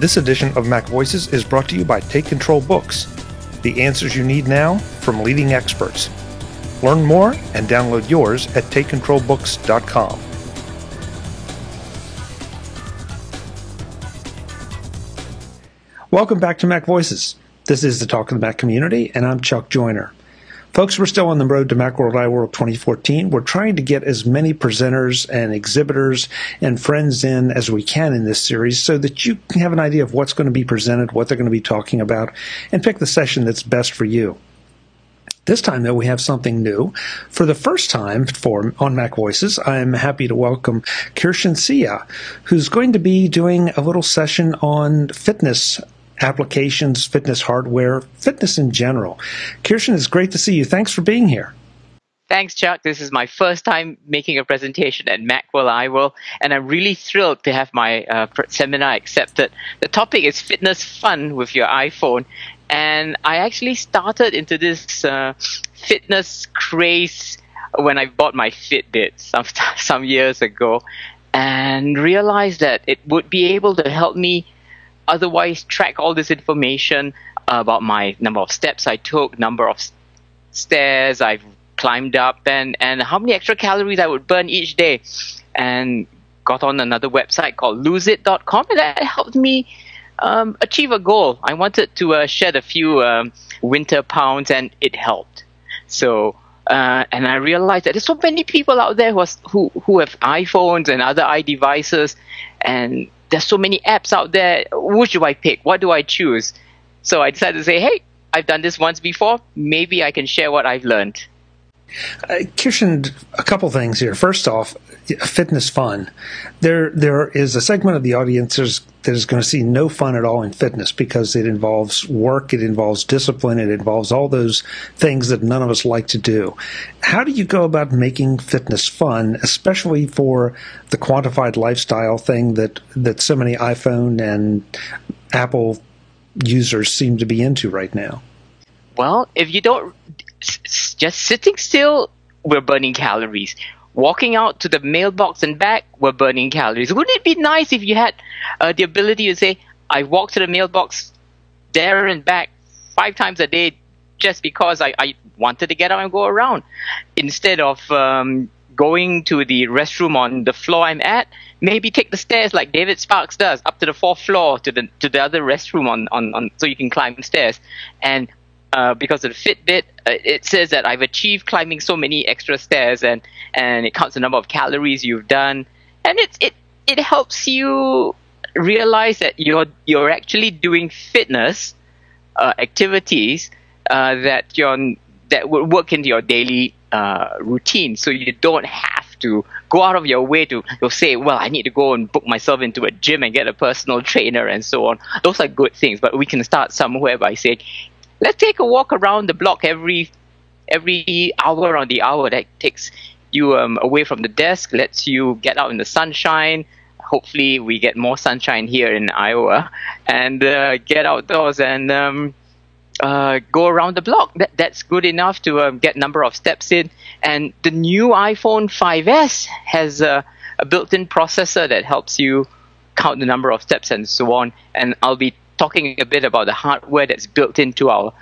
This edition of Mac Voices is brought to you by Take Control Books, the answers you need now from leading experts. Learn more and download yours at takecontrolbooks.com. Welcome back to Mac Voices. This is the Talk of the Mac community, and I'm Chuck Joyner. Folks, we're still on the road to Macworld iWorld 2014. We're trying to get as many presenters and exhibitors and friends in as we can in this series so that you can have an idea of what's going to be presented, what they're going to be talking about, and pick the session that's best for you. This time, though, we have something new. For the first time on Mac Voices, I'm happy to welcome Kirsten Sia, who's going to be doing a little session on fitness applications, fitness hardware, fitness in general. Kirsten, it's great to see you. Thanks for being here. Thanks, Chuck. This is my first time making a presentation at Macworld iWorld, and I'm really thrilled to have my seminar accepted. The topic is fitness fun with your iPhone, and I actually started into this fitness craze when I bought my Fitbit some years ago, and realized that it would be able to help me otherwise track all this information about my number of steps I took, number of stairs I've climbed up, and how many extra calories I would burn each day. And got on another website called loseit.com, and that helped me achieve a goal. I wanted to shed a few winter pounds, and it helped. So and I realized that there's so many people out there who have iPhones and other iDevices, and there's so many apps out there. Which do I pick? What do I choose? So I decided to say, hey, I've done this once before. Maybe I can share what I've learned. Kirsten, a couple things here. First off, fitness fun. There is a segment of the audience that is going to see no fun at all in fitness because it involves work, it involves discipline, it involves all those things that none of us like to do. How do you go about making fitness fun, especially for the quantified lifestyle thing that so many iPhone and Apple users seem to be into right now? Well, if you don't, just sitting still, we're burning calories. Walking out to the mailbox and back, we're burning calories. Wouldn't it be nice if you had the ability to say, I walk to the mailbox there and back 5 times a day just because I wanted to get out and go around? Instead of going to the restroom on the floor I'm at, maybe take the stairs like David Sparks does, up to the 4th floor to the other restroom on so you can climb stairs. And because of the Fitbit, it says that I've achieved climbing so many extra stairs, and it counts the number of calories you've done, and it helps you realize that you're actually doing fitness activities that will work into your daily routine, so you don't have to go out of your way to say, well, I need to go and book myself into a gym and get a personal trainer and so on. Those are good things, but we can start somewhere by saying, let's take a walk around the block every hour on the hour. That takes you away from the desk, lets you get out in the sunshine. Hopefully we get more sunshine here in Iowa, and get outdoors and go around the block. That's good enough to get number of steps in. And the new iPhone 5S has a built-in processor that helps you count the number of steps and so on. And I'll be talking a bit about the hardware that's built into our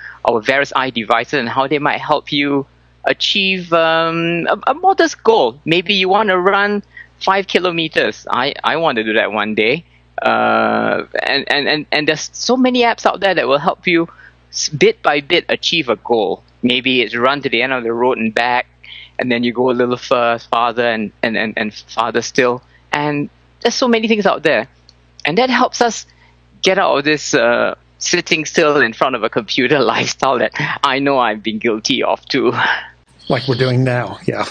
various iDevices and how they might help you achieve a modest goal. Maybe you want to run 5 kilometers. I want to do that one day. And there's so many apps out there that will help you bit by bit achieve a goal. Maybe it's run to the end of the road and back, and then you go a little farther and farther still. And there's so many things out there. And that helps us get out of this sitting still in front of a computer lifestyle that I know I've been guilty of too. Like we're doing now, yeah.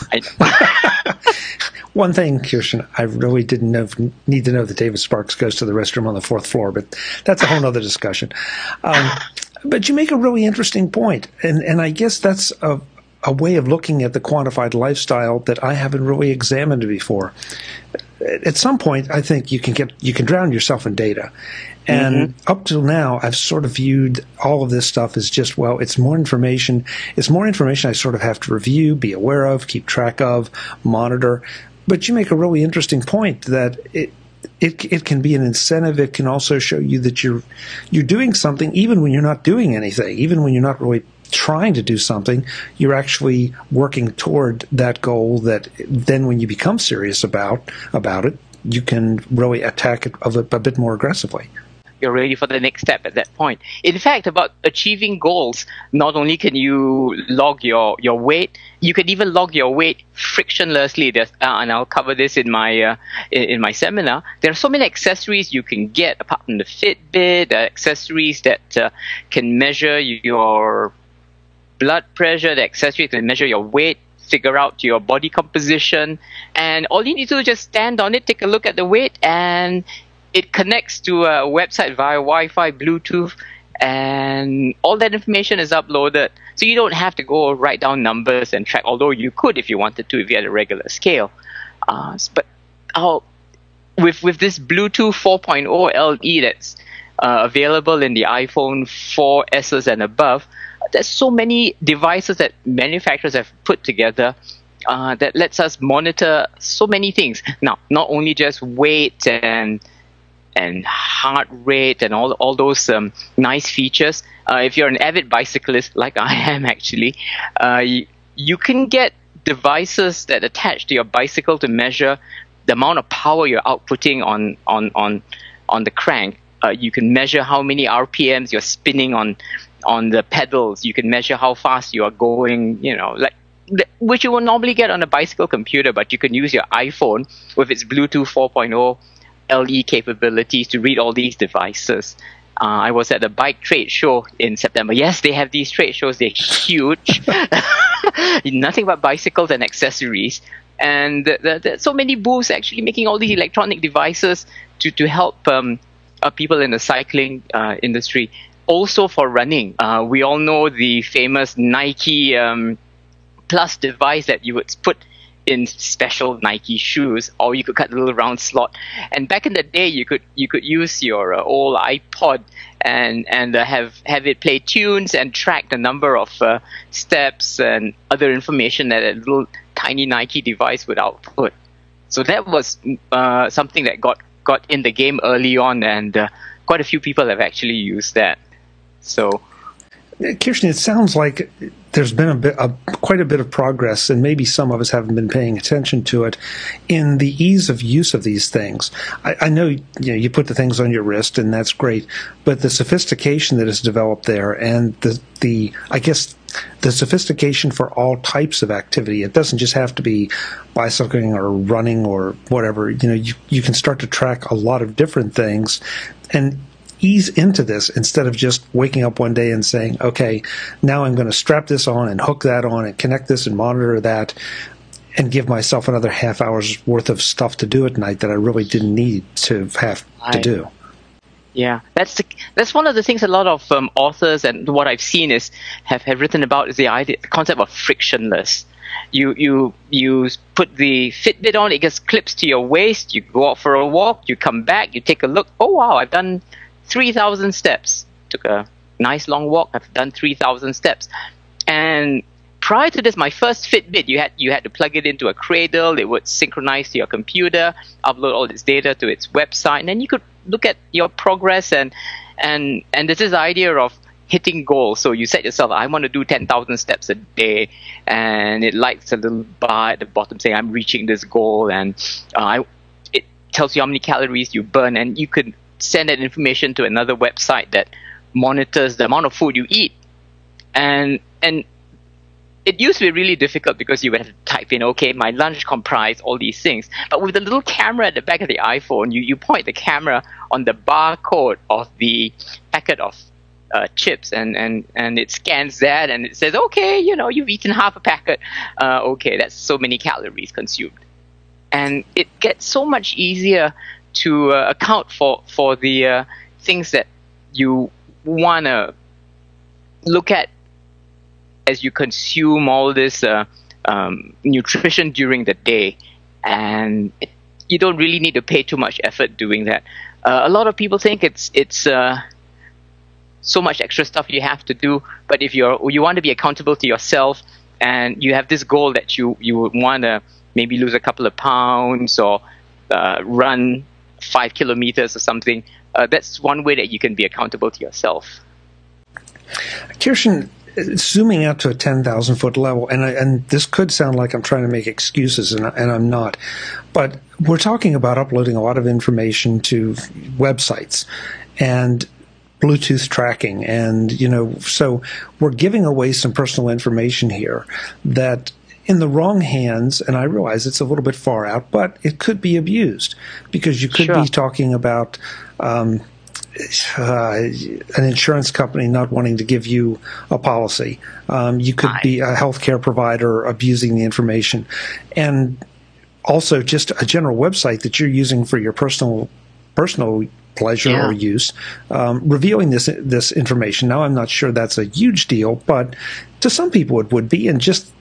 One thing, Kirsten, I really didn't need to know that David Sparks goes to the restroom on the 4th floor, but that's a whole other discussion. But you make a really interesting point, and I guess that's a way of looking at the quantified lifestyle that I haven't really examined before. At some point, I think you can drown yourself in data. And up till now, I've sort of viewed all of this stuff as just, well, it's more information. It's more information I sort of have to review, be aware of, keep track of, monitor. But you make a really interesting point that it can be an incentive. It can also show you that you're doing something even when you're not doing anything, even when you're not really trying to do something. You're actually working toward that goal that then when you become serious about it, you can really attack it a bit more aggressively. You're ready for the next step at that point. In fact, about achieving goals, not only can you log your weight, you can even log your weight frictionlessly. And I'll cover this in my seminar. There are so many accessories you can get apart from the Fitbit, accessories that can measure your blood pressure, the accessories can measure your weight, figure out your body composition, and all you need to do is just stand on it, take a look at the weight, and it connects to a website via Wi-Fi, Bluetooth, and all that information is uploaded. So you don't have to go write down numbers and track, although you could if you wanted to, if you had a regular scale. But with this Bluetooth 4.0 LE that's available in the iPhone 4S and above, there's so many devices that manufacturers have put together that lets us monitor so many things. Now, not only just weight and heart rate and all those nice features. If you're an avid bicyclist, like I am actually, you can get devices that attach to your bicycle to measure the amount of power you're outputting on the crank. You can measure how many RPMs you're spinning on the pedals. You can measure how fast you are going, which you will normally get on a bicycle computer, but you can use your iPhone with its Bluetooth 4.0 LE capabilities to read all these devices. I was at the bike trade show in September. Yes, they have these trade shows. They're huge. Nothing but bicycles and accessories. And there's so many booths actually making all these electronic devices to help people in the cycling industry. Also for running. We all know the famous Nike Plus device that you would put in special Nike shoes, or you could cut a little round slot. And back in the day, you could use your old iPod and have it play tunes and track the number of steps and other information that a little tiny Nike device would output. So that was something that got in the game early on, and quite a few people have actually used that. So, Kirsten, it sounds like there's been quite a bit of progress, and maybe some of us haven't been paying attention to it, in the ease of use of these things. I know you put the things on your wrist, and that's great, but the sophistication that is developed there, and the I guess the sophistication for all types of activity. It doesn't just have to be bicycling or running or whatever. You can start to track a lot of different things, and ease into this instead of just waking up one day and saying, okay, now I'm going to strap this on and hook that on and connect this and monitor that and give myself another half hour's worth of stuff to do at night that I really didn't need to have to do. Yeah, that's one of the things a lot of authors and what I've seen have written about is the concept of frictionless. You put the Fitbit on, it just clips to your waist, you go out for a walk, you come back, you take a look, oh wow, I've done 3,000 steps. Took a nice long walk. I've done 3,000 steps. And prior to this, my first Fitbit, you had to plug it into a cradle. It would synchronize to your computer, upload all its data to its website, and then you could look at your progress. And there's this idea of hitting goals. So you set yourself, I want to do 10,000 steps a day, and it lights a little bar at the bottom saying I'm reaching this goal, and it tells you how many calories you burn, and you could send that information to another website that monitors the amount of food you eat. And it used to be really difficult because you would have to type in, okay, my lunch comprised all these things. But with the little camera at the back of the iPhone, you point the camera on the barcode of the packet of chips, and it scans that, and it says, okay, you've eaten half a packet. Okay, that's so many calories consumed. And it gets so much easier to account for the things that you want to look at as you consume all this nutrition during the day. And you don't really need to pay too much effort doing that. A lot of people think it's so much extra stuff you have to do, but if you want to be accountable to yourself and you have this goal that you would want to maybe lose a couple of pounds or run 5 kilometers or something. That's one way that you can be accountable to yourself. Kirsten, zooming out to a 10,000-foot level, and this could sound like I'm trying to make excuses, and I'm not, but we're talking about uploading a lot of information to websites and Bluetooth tracking, and so we're giving away some personal information here that, in the wrong hands, and I realize it's a little bit far out, but it could be abused, because you could be talking about an insurance company not wanting to give you a policy. You could be a healthcare provider abusing the information, and also just a general website that you're using for your personal pleasure or use, revealing this information. Now, I'm not sure that's a huge deal, but to some people it would be, and just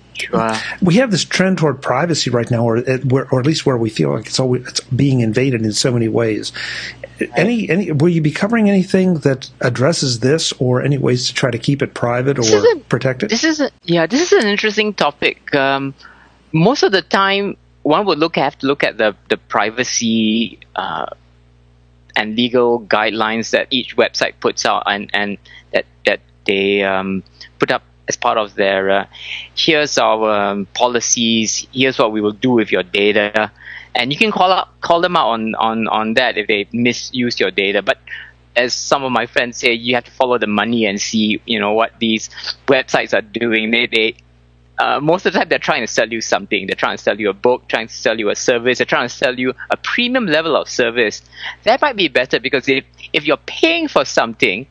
we have this trend toward privacy right now, or at least where we feel like it's being invaded in so many ways. Any will you be covering anything that addresses this, or any ways to try to keep it private or protect it? This is an interesting topic. Most of the time, one would have to look at the privacy and legal guidelines that each website puts out, and that they put up as part of their here's our policies, here's what we will do with your data. And you can call them out on that if they misuse your data. But as some of my friends say, you have to follow the money and see what these websites are doing. They most of the time they're trying to sell you something. They're trying to sell you a book, trying to sell you a service. They're trying to sell you a premium level of service. That might be better, because if you're paying for something,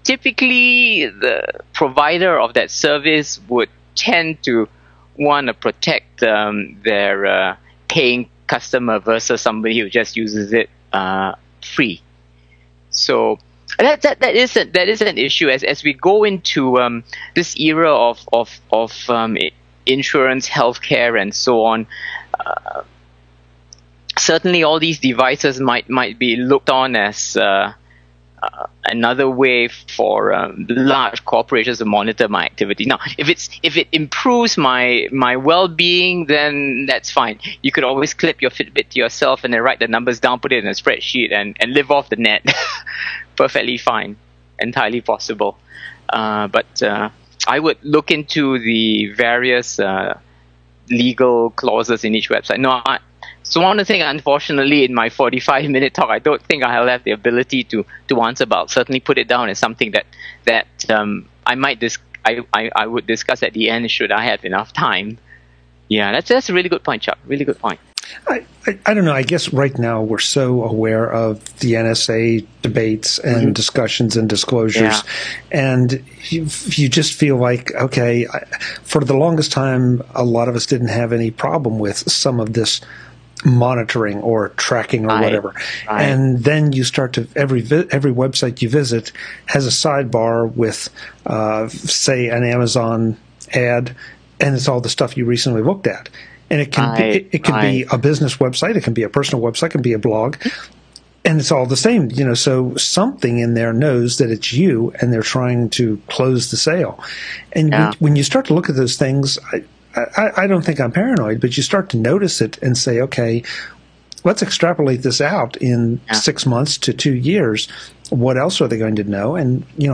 typically the provider of that service would tend to want to protect their paying customer versus somebody who just uses it free. So that is an issue as we go into this era of insurance, healthcare, and so on. Certainly, all these devices might be looked on as another way for large corporations to monitor my activity. Now, if it improves my well-being, then that's fine. You could always clip your Fitbit to yourself and then write the numbers down, put it in a spreadsheet, and live off the net. Perfectly fine, entirely possible. But I would look into the various legal clauses in each website. So one of the things, unfortunately, in my 45-minute talk, I don't think I'll have the ability to answer about. Certainly put it down as something that I would discuss at the end should I have enough time. Yeah, that's a really good point, Chuck. Really good point. I don't know. I guess right now we're so aware of the NSA debates and discussions and disclosures, and you just feel like, okay, for the longest time, a lot of us didn't have any problem with some of this monitoring or tracking or whatever. And then you start to every website you visit has a sidebar with say an Amazon ad, and it's all the stuff you recently looked at. And it can be a business website, it can be a personal website, it can be a blog, and it's all the same. So something in there knows that it's you, and they're trying to close the sale. And when you start to look at those things, I don't think I'm paranoid, but you start to notice it and say, okay, let's extrapolate this out in 6 months to 2 years. What else are they going to know? And, you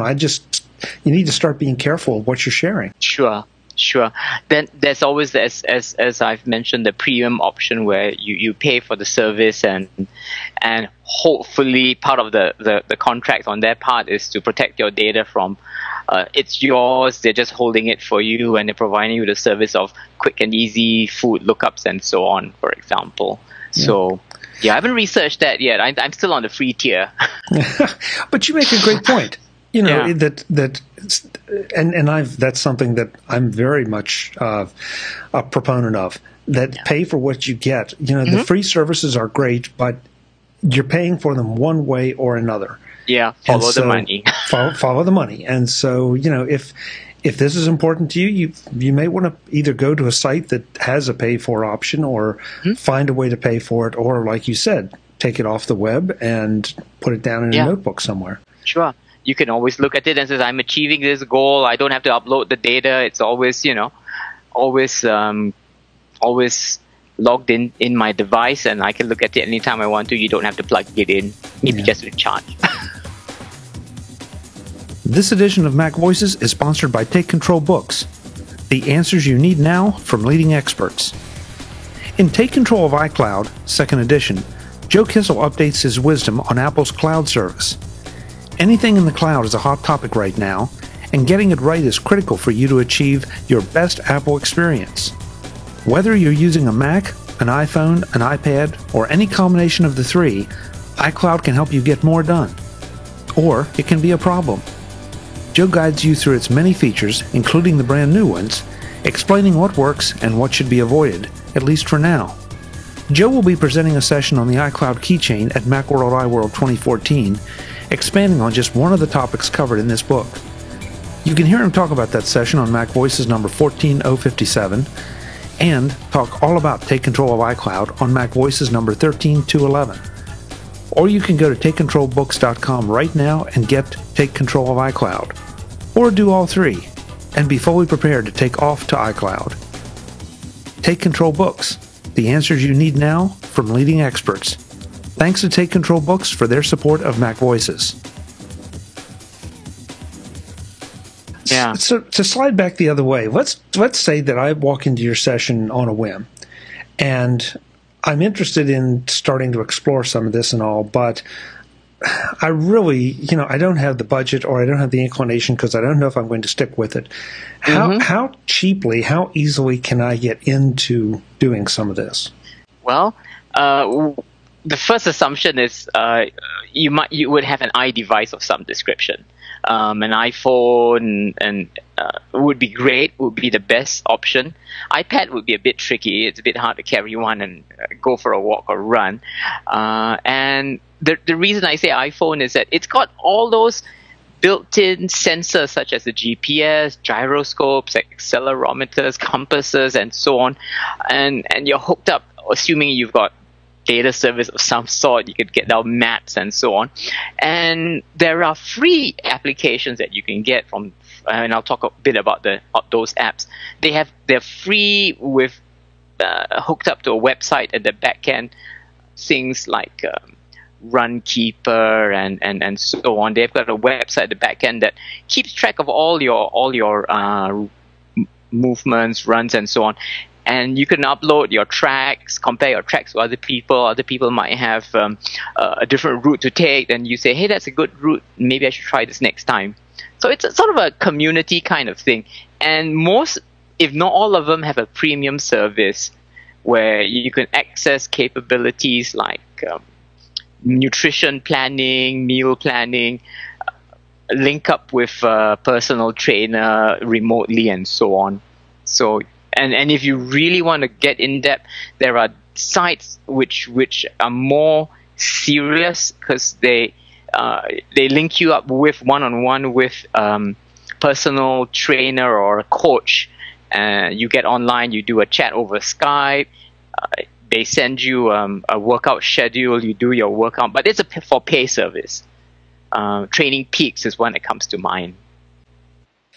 need to start being careful of what you're sharing. Sure. Then there's always, as I've mentioned, the premium option where you pay for the service, and hopefully part of the contract on their part is to protect your data from it's yours, they're just holding it for you, and they're providing you the service of quick and easy food lookups and so on, for example. So I haven't researched that yet. I'm still on the free tier. But you make a great point. That's something that I'm very much a proponent of. That pay for what you get. The free services are great, but you're paying for them one way or another. Yeah, follow the money. follow the money. And so, if this is important to you, you may want to either go to a site that has a pay for option, or find a way to pay for it, or like you said, take it off the web and put it down in a notebook somewhere. Sure. You can always look at it and say, I'm achieving this goal. I don't have to upload the data. It's always, always logged in my device, and I can look at it anytime I want to. You don't have to plug it in, maybe just with charge. This edition of Mac Voices is sponsored by Take Control Books, the answers you need now from leading experts. In Take Control of iCloud, 2nd edition, Joe Kissel updates his wisdom on Apple's cloud service. Anything in the cloud is a hot topic right now, and getting it right is critical for you to achieve your best Apple experience. Whether you're using a Mac, an iPhone, an iPad, or any combination of the three, iCloud can help you get more done. Or it can be a problem. Joe guides you through its many features, including the brand new ones, explaining what works and what should be avoided, at least for now. Joe will be presenting a session on the iCloud keychain at Macworld iWorld 2014, expanding on just one of the topics covered in this book. You can hear him talk about that session on Mac Voices number 14057, and talk all about Take Control of iCloud on Mac Voices number 13211. Or you can go to TakeControlBooks.com right now and get Take Control of iCloud. Or do all three, and be fully prepared to take off to iCloud. Take Control Books, the answers you need now from leading experts. Thanks to Take Control Books for their support of Mac Voices. Yeah. So to slide back the other way, let's say that I walk into your session on a whim, and I'm interested in starting to explore some of this and all, but I really, I don't have the budget, or I don't have the inclination, because I don't know if I'm going to stick with it. How cheaply, how easily can I get into doing some of this? Well, the first assumption is you would have an iDevice of some description. An iPhone and would be great, would be the best option. iPad would be a bit tricky. It's a bit hard to carry one and go for a walk or run. And the reason I say iPhone is that it's got all those built-in sensors such as the GPS, gyroscopes, accelerometers, compasses, and so on. And you're hooked up, assuming you've got data service of some sort. You could get down maps and so on. And there are free applications that you can get from, and I'll talk a bit about those apps. They're free with hooked up to a website at the back end. Things like Runkeeper and so on. They've got a website at the back end that keeps track of all your movements, runs, and so on. And you can upload your tracks, compare your tracks to other people. Other people might have a different route to take. And you say, hey, that's a good route. Maybe I should try this next time. So it's a sort of a community kind of thing. And most, if not all of them, have a premium service where you can access capabilities like nutrition planning, meal planning, link up with a personal trainer remotely, and so on. So, and if you really want to get in depth, there are sites which are more serious, because they link you up with one-on-one with personal trainer or a coach. You get online, you do a chat over Skype. They send you a workout schedule. You do your workout, but it's a for pay service. Training Peaks is one that comes to mind.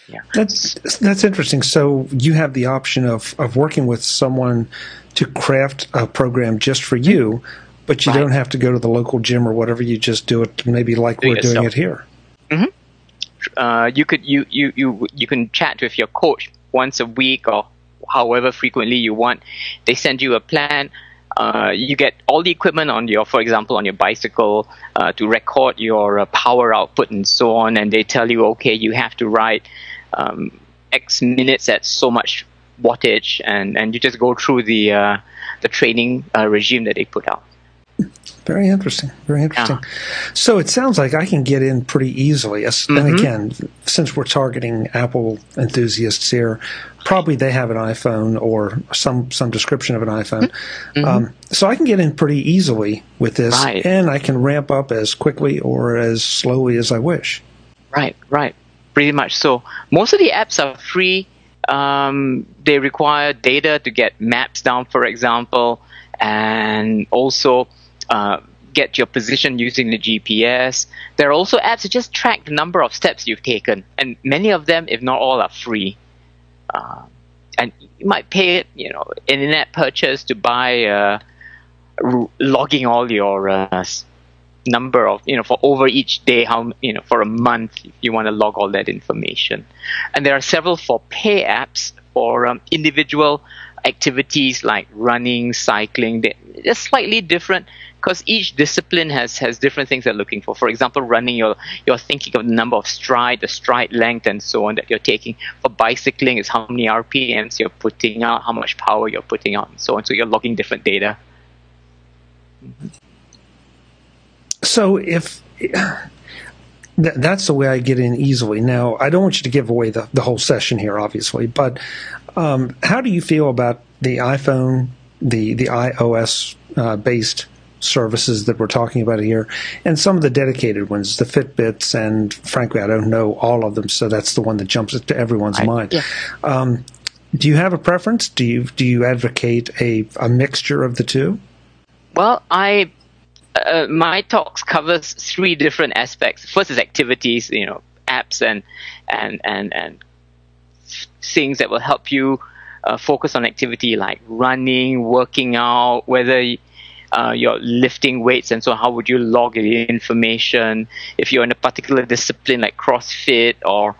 Yeah, that's interesting. So you have the option of working with someone to craft a program just for you, but you don't have to go to the local gym or whatever. You just do it maybe like we're doing it here. Mm-hmm. You can chat with your coach once a week or however frequently you want. They send you a plan. You get all the equipment for example, on your bicycle to record your power output and so on. And they tell you, okay, you have to ride X minutes at so much wattage, and you just go through the training regime that they put out. Very interesting. Very interesting. Yeah. So it sounds like I can get in pretty easily. And again, since we're targeting Apple enthusiasts here, probably they have an iPhone or some description of an iPhone. So I can get in pretty easily with this, and I can ramp up as quickly or as slowly as I wish. Right. Pretty much so. Most of the apps are free. They require data to get maps down, for example, and also get your position using the GPS. There are also apps that just track the number of steps you've taken, and many of them, if not all, are free. and you might pay an in-app purchase to buy logging all your number of for over each day, how for a month if you want to log all that information. And there are several for pay apps for individual activities like running, cycling. They're slightly different because each discipline has different things they're looking for. For example, running, you're thinking of the number of stride, the stride length, and so on that you're taking. For bicycling, it's how many RPMs you're putting out, how much power you're putting out, and so on. So you're logging different data. So if that's the way I get in easily. Now, I don't want you to give away the whole session here, obviously, but how do you feel about the iPhone, the iOS based services that we're talking about here, and some of the dedicated ones, the Fitbits, and frankly, I don't know all of them, so that's the one that jumps to everyone's mind. Yeah. Do you have a preference? Do you advocate a mixture of the two? Well, my talks covers three different aspects. First is activities, apps and things that will help you focus on activity like running, working out, whether you're lifting weights, and so how would you log the information if you're in a particular discipline like CrossFit, or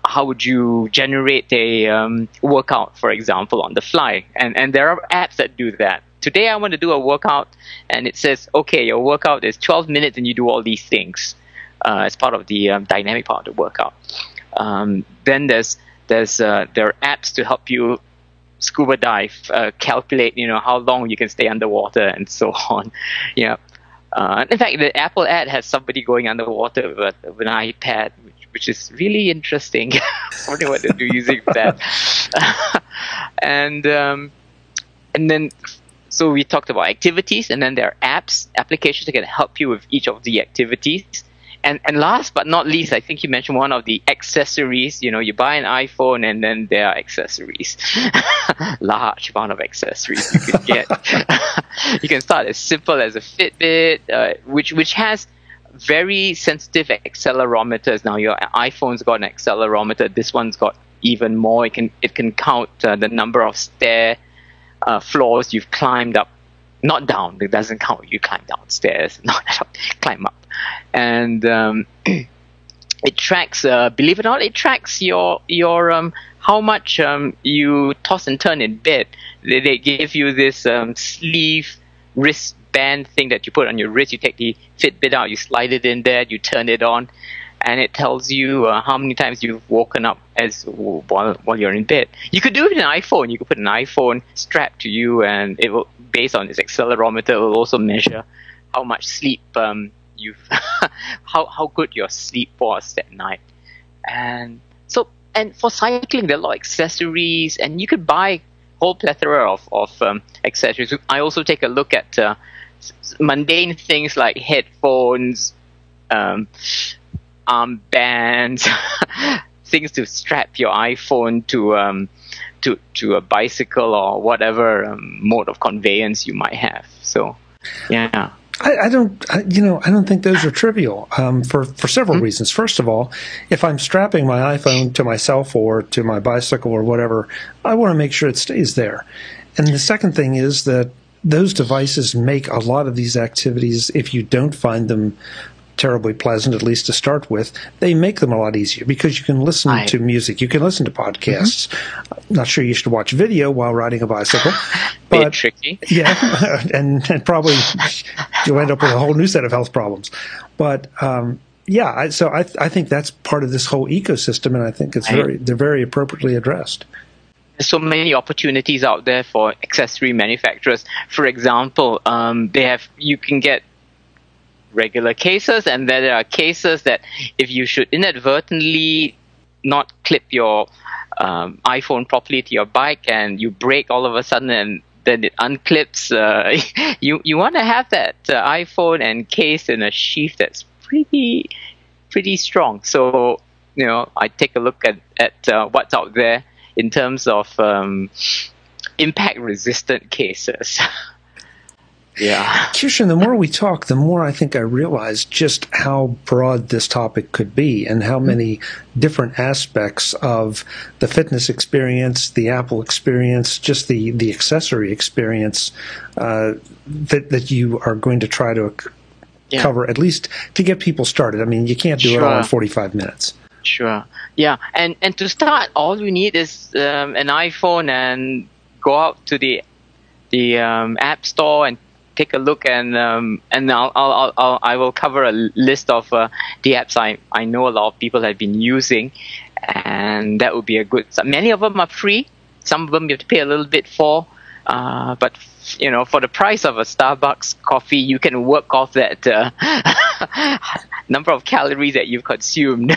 how would you generate a workout, for example, on the fly. And there are apps that do that. Today I want to do a workout, and it says, okay, your workout is 12 minutes and you do all these things as part of the dynamic part of the workout. Then there are apps to help you scuba dive, calculate, how long you can stay underwater and so on. Yeah. In fact, the Apple ad has somebody going underwater with an iPad, which is really interesting. I wonder what they're using for that. And then, so we talked about activities, and then there are applications that can help you with each of the activities. And last but not least, I think you mentioned one of the accessories. You buy an iPhone and then there are accessories. Large amount of accessories you could get. You can start as simple as a Fitbit, which has very sensitive accelerometers. Now your iPhone's got an accelerometer. This one's got even more. It can count the number of floors you've climbed up. Not down. It doesn't count. You climb downstairs. Not climb up. And it tracks. Believe it or not, it tracks your how much you toss and turn in bed. They give you this sleeve wristband thing that you put on your wrist. You take the Fitbit out, you slide it in there, you turn it on, and it tells you how many times you've woken up while you're in bed. You could do it in an iPhone. You could put an iPhone strapped to you, and it will, based on its accelerometer, it will also measure how much sleep how good your sleep was that night. And for cycling, there are a lot of accessories, and you could buy a whole plethora of accessories. I also take a look at mundane things like headphones, armbands, things to strap your iPhone to a bicycle or whatever mode of conveyance you might have. So, yeah. I don't think those are trivial for several reasons. First of all, if I'm strapping my iPhone to myself or to my bicycle or whatever, I want to make sure it stays there. And the second thing is that those devices make a lot of these activities, if you don't find them terribly pleasant, at least to start with, they make them a lot easier because you can listen to music, you can listen to podcasts. Mm-hmm. Not sure you should watch video while riding a bicycle, but bit tricky. Yeah, and probably you'll end up with a whole new set of health problems. But so I think that's part of this whole ecosystem, and I think they're very appropriately addressed. There's so many opportunities out there for accessory manufacturers. For example, you can get regular cases, and then there are cases that if you should inadvertently not clip your iPhone properly to your bike and you brake all of a sudden and then it unclips, you want to have that iPhone and case in a sheath that's pretty strong. So I take a look at what's out there in terms of impact resistant cases. Yeah. Kirsten, the more we talk, the more I think I realize just how broad this topic could be and how many different aspects of the fitness experience, the Apple experience, just the accessory experience that you are going to try to cover, at least to get people started. I mean, you can't do it all in 45 minutes. Sure. Yeah. And to start, all you need is an iPhone and go out to the App Store and take a look, and I will cover a list of the apps I know a lot of people have been using, and that would be a good. Many of them are free. Some of them you have to pay a little bit for, but for the price of a Starbucks coffee, you can work off that number of calories that you've consumed.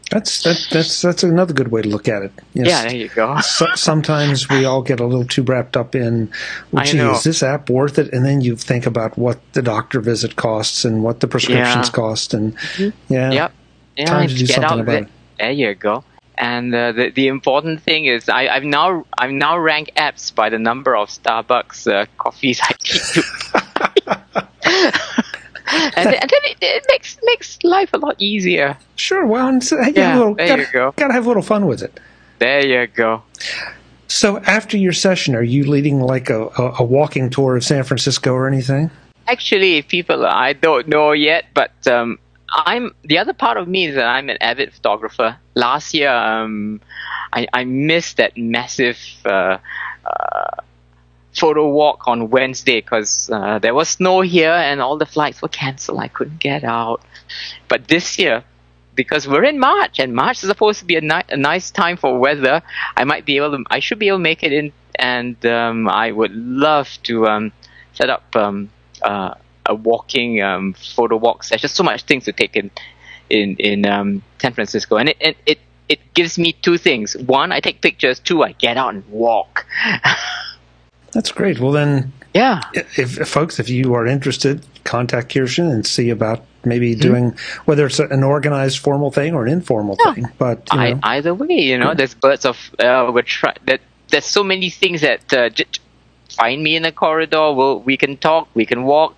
That's another good way to look at it. Yes. Yeah, there you go. Sometimes we all get a little too wrapped up in, is this app worth it? And then you think about what the doctor visit costs and what the prescriptions cost, and time to do something about it. There you go. And the important thing is, I've now ranked apps by the number of Starbucks coffees I need to. And then it makes life a lot easier. Sure. Well, there you go. Gotta have a little fun with it. There you go. So after your session, are you leading like a walking tour of San Francisco or anything? Actually, people, I don't know yet, but the other part of me is that I'm an avid photographer. Last year, I missed that massive photo walk on Wednesday because there was snow here and all the flights were canceled. I couldn't get out. But this year, because we're in March and March is supposed to be a nice time for weather, I should be able to make it in, and I would love to set up a walking photo walk session. There's so much things to take in San Francisco, and it gives me two things. One, I take pictures. Two, I get out and walk. That's great. Well, then, if you are interested, contact Kirsten and see about maybe doing, whether it's an organized formal thing or an informal thing. But either way, there's birds of there's so many things that just find me in a corridor. We can talk, we can walk.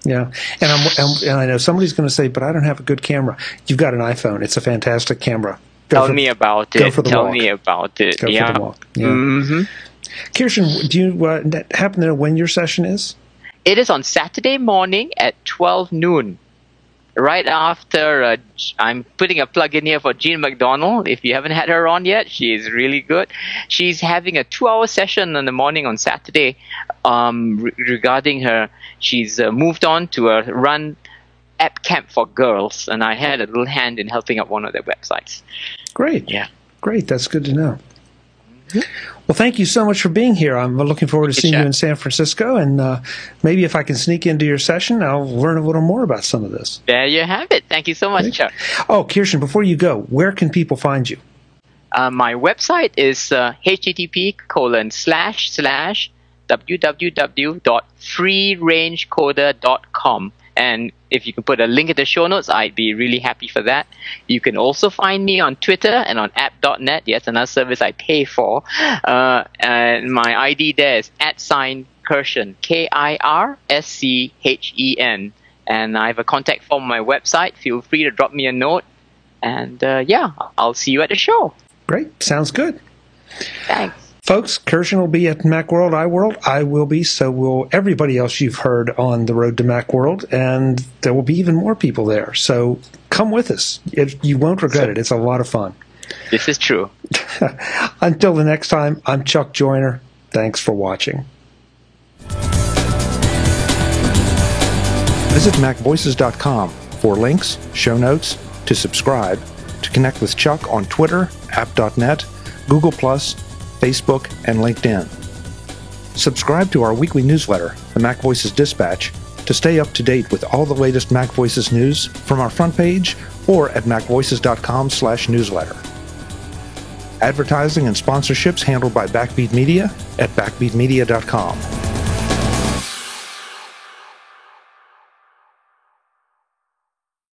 Yeah, and I know somebody's going to say, but I don't have a good camera. You've got an iPhone. It's a fantastic camera. Tell me about it. Go for the walk. Tell me about it. Go for the walk. Yeah. Mm-hmm. Kirsten, do you happen to know when your session is? It is on Saturday morning at 12 noon. Right after, I'm putting a plug in here for Jean McDonald. If you haven't had her on yet, she is really good. She's having a 2-hour session in the morning on Saturday regarding her. She's moved on to a run app camp for girls, and I had a little hand in helping up one of their websites. Great. Yeah. Great. That's good to know. Well, thank you so much for being here. I'm looking forward to seeing you in San Francisco, and maybe if I can sneak into your session, I'll learn a little more about some of this. There you have it. Thank you so much, Chuck. Oh, Kirsten, before you go, where can people find you? My website is http://www.freerangecoder.com. And if you can put a link in the show notes, I'd be really happy for that. You can also find me on Twitter and on app.net. Yes, another service I pay for. And my ID there is @Kirschen, KIRSCHEN. And I have a contact form on my website. Feel free to drop me a note. And I'll see you at the show. Great. Sounds good. Thanks. Folks, Kirsten will be at Macworld, iWorld. I will be, so will everybody else you've heard on the road to Macworld, and there will be even more people there. So come with us. You won't regret it. It's a lot of fun. This is true. Until the next time, I'm Chuck Joyner. Thanks for watching. Visit MacVoices.com for links, show notes, to subscribe, to connect with Chuck on Twitter, app.net, Google+, Facebook, and LinkedIn. Subscribe to our weekly newsletter, the Mac Voices Dispatch, to stay up to date with all the latest Mac Voices news from our front page or at macvoices.com/newsletter. Advertising and sponsorships handled by Backbeat Media at backbeatmedia.com.